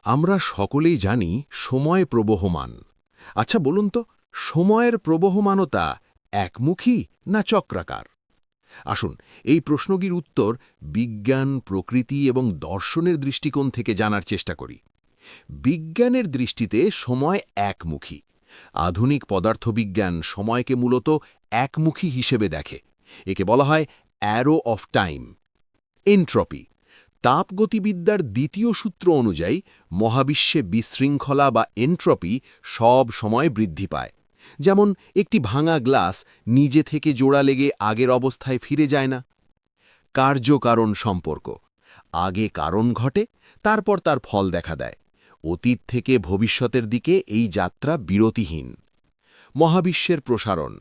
আমরা সকলেই জানি সময় প্রবহমান। আচ্ছা বলুন তো, সময়ের প্রবহমানতা একমুখী না চক্রাকার? আসুন, এই প্রশ্নটির উত্তর বিজ্ঞান, প্রকৃতি এবং দর্শনের দৃষ্টিকোণ থেকে জানার চেষ্টা করি। বিজ্ঞানের দৃষ্টিতে সময় একমুখী। আধুনিক পদার্থবিজ্ঞান সময়কে মূলত একমুখী হিসেবে দেখে। একে বলা হয় অ্যারো অফ টাইম। এনট্রপি, তাপগতিবিদ্যার দ্বিতীয় সূত্র অনুযায়ী মহাবিশ্বে বিশৃঙ্খলা বা এনট্রপি সব সময় বৃদ্ধি পায়। যেমন একটি ভাঙা গ্লাস নিজে থেকে জোড়া লেগে আগের অবস্থায় ফিরে যায় না। কার্যকারণ সম্পর্ক, আগে কারণ ঘটে, তারপর তার ফল দেখা দেয়। অতীত থেকে ভবিষ্যতের দিকে এই যাত্রা বিরতিহীন। মহাবিশ্বের প্রসারণ,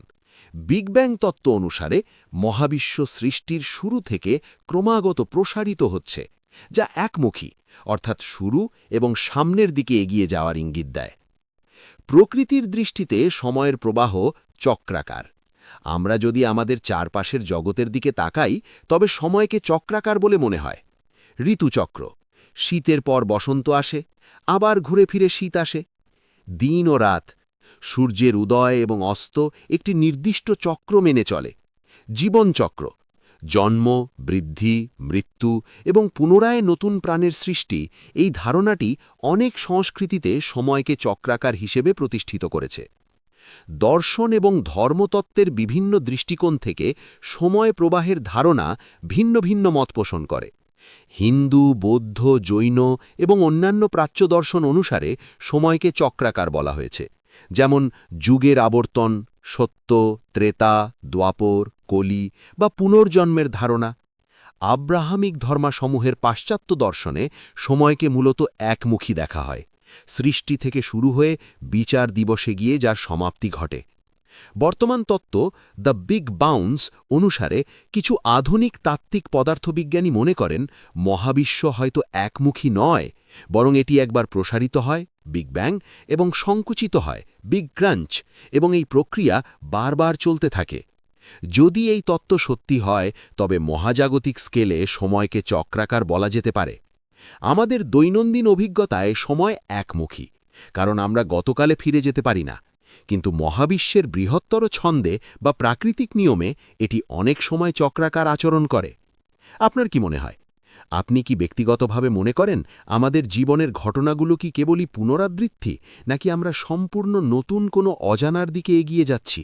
বিগ ব্যাং তত্ত্ব অনুসারে মহাবিশ্ব সৃষ্টির শুরু থেকে ক্রমাগত প্রসারিত হচ্ছে, যা একমুখী, অর্থাৎ শুরু এবং সামনের দিকে এগিয়ে যাওয়ার ইঙ্গিত দেয়। প্রকৃতির দৃষ্টিতে সময়ের প্রবাহ চক্রাকার। আমরা যদি আমাদের চারপাশের জগতের দিকে তাকাই, তবে সময়কে চক্রাকার বলে মনে হয়। ঋতুচক্র, শীতের পর বসন্ত আসে, আবার ঘুরে ফিরে শীত আসে। দিন ও রাত, সূর্যের উদয় এবং অস্ত একটি নির্দিষ্ট চক্র মেনে চলে। জীবনচক্র, জন্ম, বৃদ্ধি, মৃত্যু এবং পুনরায় নতুন প্রাণের সৃষ্টি, এই ধারণাটি অনেক সংস্কৃতিতে সময়কে চক্রাকার হিসেবে প্রতিষ্ঠিত করেছে। দর্শন এবং ধর্মতত্ত্বের বিভিন্ন দৃষ্টিকোণ থেকে সময় প্রবাহের ধারণা ভিন্ন ভিন্ন মত পোষণ করে। হিন্দু, বৌদ্ধ, জৈন এবং অন্যান্য প্রাচ্য দর্শন অনুসারে সময়কে চক্রাকার বলা হয়েছে, যেমন যুগের আবর্তন, সত্য, ত্রেতা, দ্বাপর, কলি বা পুনর্জন্মের ধারণা। আব্রাহামিক ধর্মাসমূহের পাশ্চাত্য দর্শনে সময়কে মূলত একমুখী দেখা হয়, সৃষ্টি থেকে শুরু হয়ে বিচার দিবসে গিয়ে যার সমাপ্তি ঘটে। বর্তমান তত্ত্ব দ্য বিগ বাউন্স অনুসারে কিছু আধুনিক তাত্ত্বিক পদার্থবিজ্ঞানী মনে করেন মহাবিশ্ব হয়তো একমুখী নয়, বরং এটি একবার প্রসারিত হয়, বিগ ব্যাং, এবং সংকুচিত হয়, বিগ ক্রাঞ্চ, এবং এই প্রক্রিয়া বারবার চলতে থাকে। যদি এই তত্ত্ব সত্যি হয়, তবে মহাজাগতিক স্কেলে সময়কে চক্রাকার বলা যেতে পারে। আমাদের দৈনন্দিন অভিজ্ঞতায় সময় একমুখী, কারণ আমরা গতকালে ফিরে যেতে পারি না। কিন্তু মহাবিশ্বের বৃহত্তর ছন্দে বা প্রাকৃতিক নিয়মে এটি অনেক সময় চক্রাকার আচরণ করে। আপনার কি মনে হয়? আপনি কি ব্যক্তিগতভাবে মনে করেন আমাদের জীবনের ঘটনাগুলো কি কেবলই পুনরাবৃত্তি, নাকি আমরা সম্পূর্ণ নতুন কোনো অজানার দিকে এগিয়ে যাচ্ছি?